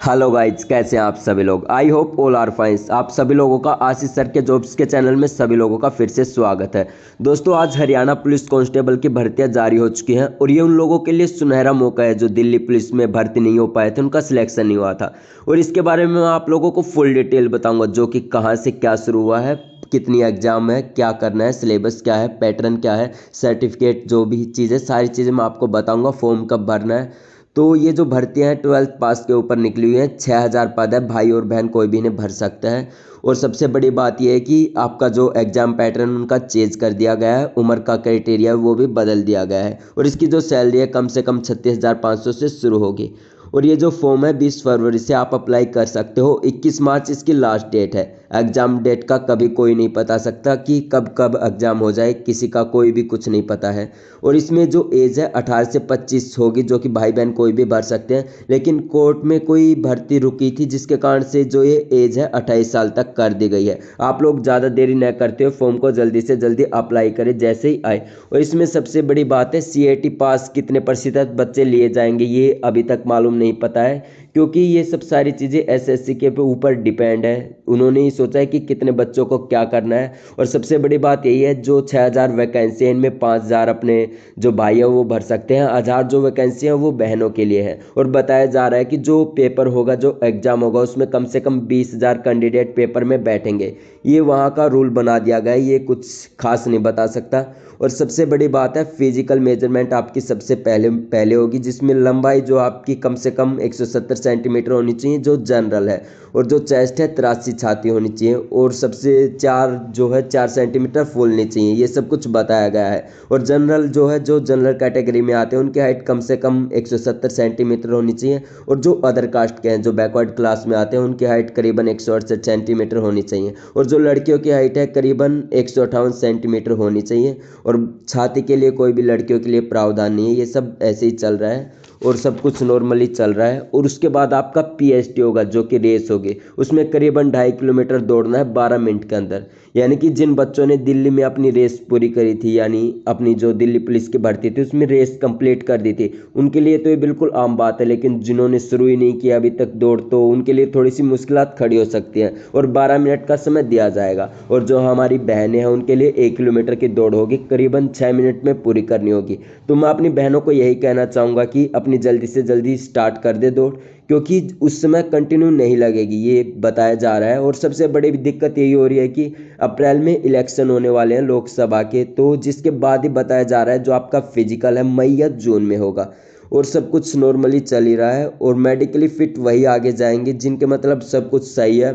Hello guys, कैसे हैं आप सभी लोग। I hope all are fines. आप सभी लोगों का आशीष सर के जॉब्स के चैनल में सभी लोगों का फिर से स्वागत है। दोस्तों, आज हरियाणा पुलिस कांस्टेबल की भर्तियां जारी हो चुकी हैं और ये उन लोगों के लिए सुनहरा मौका है जो दिल्ली पुलिस में भर्ती नहीं हो पाए थे, उनका सिलेक्शन नहीं हुआ था। और इसके बारे में मैं आप लोगों को फुल डिटेल बताऊंगा, जो कि कहाँ से क्या शुरू हुआ है, कितनी एग्जाम है, क्या करना है, सिलेबस क्या है, पैटर्न क्या है, सर्टिफिकेट, जो भी चीज़ें, सारी चीज़ें मैं आपको बताऊंगा। फॉर्म कब भरना है। तो ये जो भर्तियां हैं 12th पास के ऊपर निकली हुई हैं। 6000 पद है, भाई और बहन कोई भी इन्हें भर सकता है। और सबसे बड़ी बात यह है कि आपका जो एग्जाम पैटर्न उनका चेंज कर दिया गया है, उम्र का क्राइटेरिया वो भी बदल दिया गया है। और इसकी जो सैलरी है कम से कम 36,500 से शुरू होगी। और ये जो फॉर्म है 20 फरवरी से आप अप्लाई कर सकते हो। 21 मार्च इसकी लास्ट डेट है। एग्ज़ाम डेट का कभी कोई नहीं बता सकता कि कब कब एग्ज़ाम हो जाए, किसी का कोई भी कुछ नहीं पता है। और इसमें जो एज है 18 से 25 होगी, जो कि भाई बहन कोई भी भर सकते हैं। लेकिन कोर्ट में कोई भर्ती रुकी थी, जिसके कारण से जो ये एज है 28 साल तक कर दी गई है। आप लोग ज़्यादा देरी न करते हो, फॉर्म को जल्दी से जल्दी अप्लाई करें जैसे ही आए। और इसमें सबसे बड़ी बात है, CAT पास कितने प्रतिशत बच्चे लिए जाएंगे ये अभी तक मालूम नहीं पता है, क्योंकि ये सब सारी चीज़ें SSC के ऊपर डिपेंड है। उन्होंने ही सोचा है कि कितने बच्चों को क्या करना है। और सबसे बड़ी बात यही है, जो 6000 वैकेंसी है इनमें 5000 अपने जो भाई है वो भर सकते हैं। 1000 जो वैकेंसी है वो बहनों के लिए है। और बताया जा रहा है कि जो पेपर होगा, जो एग्ज़ाम होगा, उसमें कम से कम 20,000 कैंडिडेट पेपर में बैठेंगे। ये वहाँ का रूल बना दिया गया है, ये कुछ खास नहीं बता सकता। और सबसे बड़ी बात है, फिजिकल मेजरमेंट आपकी सबसे पहले होगी, जिसमें लंबाई जो आपकी कम से कम 170 सेंटीमीटर होनी चाहिए, जो जनरल है। और जो चेस्ट है 83 छाती होनी चाहिए। और सबसे 4 सेंटीमीटर फूलनी चाहिए। ये सब कुछ बताया गया है। और जनरल जो है, जो जनरल कैटेगरी में आते हैं, उनकी हाइट कम से कम 170 सेंटीमीटर होनी चाहिए। और जो अदर कास्ट के हैं, जो बैकवर्ड क्लास में आते हैं, उनकी हाइट करीबन 168 सेंटीमीटर होनी चाहिए। और जो लड़कियों की हाइट है करीबन 158 सेंटीमीटर होनी चाहिए। और छाती के लिए कोई भी लड़कियों के लिए प्रावधान नहीं है। ये सब ऐसे ही चल रहा है और सब कुछ नॉर्मली चल रहा है। और उसके बाद आपका PST होगा, जो कि रेस होगी। उसमें करीबन 2.5 किलोमीटर दौड़ना है 12 मिनट के अंदर। यानी कि जिन बच्चों ने दिल्ली में अपनी रेस पूरी करी थी, यानी अपनी जो दिल्ली पुलिस की भर्ती थी उसमें रेस कंप्लीट कर दी थी, उनके लिए तो ये बिल्कुल आम बात है। लेकिन जिन्होंने शुरू ही नहीं किया अभी तक दौड़, तो उनके लिए थोड़ी सी मुश्किलात खड़ी हो सकती हैं। और 12 मिनट का समय दिया जाएगा। और जो हमारी बहनें हैं उनके लिए 1 किलोमीटर की दौड़ होगी, करीबन 6 मिनट में पूरी करनी होगी। तो मैं अपनी बहनों को यही कहना चाहूँगा कि अपनी जल्दी से जल्दी स्टार्ट कर दे दौड़, क्योंकि उस समय कंटिन्यू नहीं लगेगी, ये बताया जा रहा है। और सबसे बड़ी दिक्कत यही हो रही है कि अप्रैल में इलेक्शन होने वाले हैं लोकसभा के, तो जिसके बाद ही बताया जा रहा है जो आपका फिजिकल है मई या जून में होगा। और सब कुछ नॉर्मली चल ही रहा है। और मेडिकली फिट वही आगे जाएंगे जिनके मतलब सब कुछ सही है।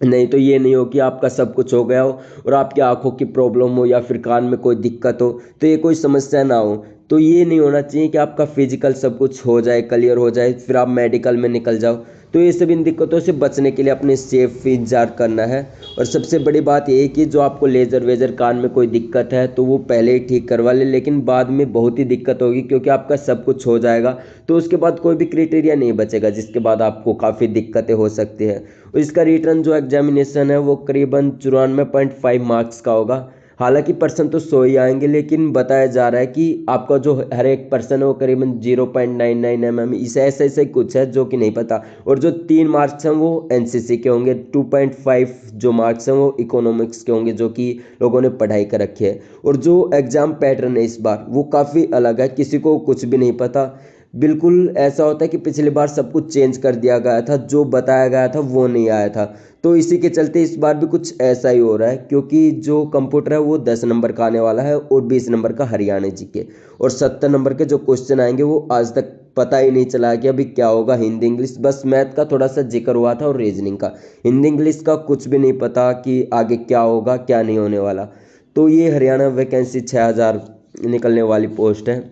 नहीं तो ये नहीं हो कि आपका सब कुछ हो गया हो और आपकी आंखों की प्रॉब्लम हो या फिर कान में कोई दिक्कत हो, तो ये कोई समस्या ना हो। तो ये नहीं होना चाहिए कि आपका फिजिकल सब कुछ हो जाए, क्लियर हो जाए, फिर आप मेडिकल में निकल जाओ। तो ये सब इन दिक्कतों से बचने के लिए अपने सेफ इंतजार करना है। और सबसे बड़ी बात ये है कि जो आपको लेज़र वेजर कान में कोई दिक्कत है तो वो पहले ही ठीक करवा ले, लेकिन बाद में बहुत ही दिक्कत होगी, क्योंकि आपका सब कुछ हो जाएगा तो उसके बाद कोई भी क्राइटेरिया नहीं बचेगा, जिसके बाद आपको काफ़ी दिक्कतें हो सकती हैं। और इसका रिटर्न जो एग्जामिनेशन है वो करीबन 94.5 मार्क्स का होगा। हालांकि पर्सन तो 100 ही आएंगे, लेकिन बताया जा रहा है कि आपका जो हर एक पर्सन है वो करीबन 0.99 mm इसे ऐसा ऐसा ही कुछ है, जो कि नहीं पता। और जो 3 मार्क्स हैं वो NCC के होंगे। 2.5 जो मार्क्स हैं वो इकोनॉमिक्स के होंगे, जो कि लोगों ने पढ़ाई कर रखी है। और जो एग्ज़ाम पैटर्न है इस बार वो काफ़ी अलग है, किसी को कुछ भी नहीं पता। बिल्कुल ऐसा होता है कि पिछली बार सब कुछ चेंज कर दिया गया था, जो बताया गया था वो नहीं आया था। तो इसी के चलते इस बार भी कुछ ऐसा ही हो रहा है, क्योंकि जो कंप्यूटर है वो 10 नंबर का आने वाला है और 20 नंबर का हरियाणा GK। और 70 नंबर के जो क्वेश्चन आएंगे वो आज तक पता ही नहीं चला कि अभी क्या होगा। हिंदी इंग्लिश बस मैथ का थोड़ा सा जिक्र हुआ था और रीजनिंग का। हिंदी इंग्लिश का कुछ भी नहीं पता कि आगे क्या होगा क्या नहीं होने वाला। तो ये हरियाणा वैकेंसी 6000 निकलने वाली पोस्ट है।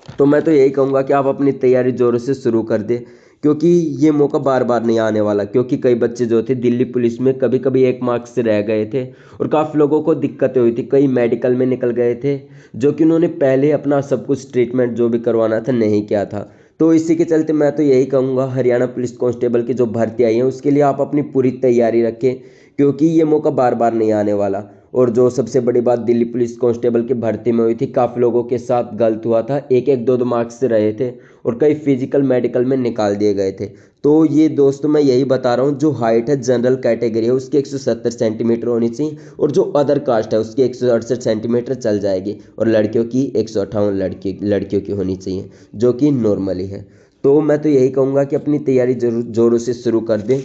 तो मैं तो यही कहूँगा कि आप अपनी तैयारी ज़ोरों से शुरू कर दें, क्योंकि ये मौका बार बार नहीं आने वाला। क्योंकि कई बच्चे जो थे दिल्ली पुलिस में कभी कभी 1 मार्क्स से रह गए थे और काफ़ी लोगों को दिक्कतें हुई थी। कई मेडिकल में निकल गए थे, जो कि उन्होंने पहले अपना सब कुछ ट्रीटमेंट जो भी करवाना था नहीं किया था। तो इसी के चलते मैं तो यही कहूँगा, हरियाणा पुलिस कांस्टेबल की जो भर्ती आई है उसके लिए आप अपनी पूरी तैयारी रखें, क्योंकि ये मौका बार बार नहीं आने वाला। और जो सबसे बड़ी बात दिल्ली पुलिस कांस्टेबल की भर्ती में हुई थी, काफ़ी लोगों के साथ गलत हुआ था, 1-1 2-2 मार्क्स से रहे थे और कई फिजिकल मेडिकल में निकाल दिए गए थे। तो ये दोस्तों मैं यही बता रहा हूँ, जो हाइट है जनरल कैटेगरी है उसकी 170 सेंटीमीटर होनी चाहिए, और जो अदर कास्ट है उसकी 168 सेंटीमीटर चल जाएगी, और लड़कियों की 158 लड़कियों की होनी चाहिए, जो कि नॉर्मली है। तो मैं तो यही कहूँगा कि अपनी तैयारी जरूर जोरों से शुरू कर दें।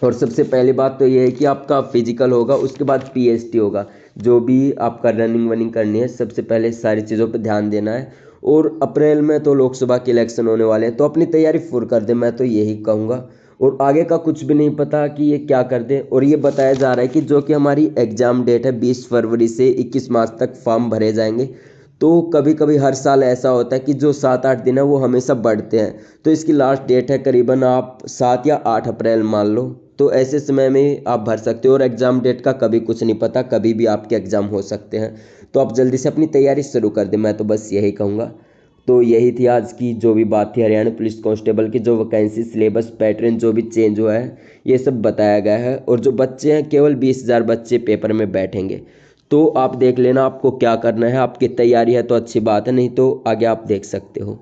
और सबसे पहली बात तो ये है कि आपका फिजिकल होगा, उसके बाद पीएसटी होगा। जो भी आपका रनिंग वनिंग करनी है, सबसे पहले सारी चीज़ों पर ध्यान देना है। और अप्रैल में तो लोकसभा के इलेक्शन होने वाले हैं, तो अपनी तैयारी फुल कर दें, मैं तो यही कहूँगा। और आगे का कुछ भी नहीं पता कि ये क्या कर दें। और ये बताया जा रहा है कि जो कि हमारी एग्ज़ाम डेट है 20 फरवरी से 21 मार्च तक फॉर्म भरे जाएंगे। तो कभी कभी हर साल ऐसा होता है कि जो 7-8 दिन है वो हमेशा बढ़ते हैं। तो इसकी लास्ट डेट है करीबन आप 7 या 8 अप्रैल मान लो। तो ऐसे समय में आप भर सकते हो, और एग्ज़ाम डेट का कभी कुछ नहीं पता, कभी भी आपके एग्ज़ाम हो सकते हैं। तो आप जल्दी से अपनी तैयारी शुरू कर दें, मैं तो बस यही कहूँगा। तो यही थी आज की जो भी बात थी हरियाणा पुलिस कांस्टेबल की, जो वैकेंसी सिलेबस पैटर्न जो भी चेंज हुआ है ये सब बताया गया है। और जो बच्चे हैं केवल 20,000 बच्चे पेपर में बैठेंगे। तो आप देख लेना आपको क्या करना है, आपकी तैयारी है तो अच्छी बात है, नहीं तो आगे आप देख सकते हो।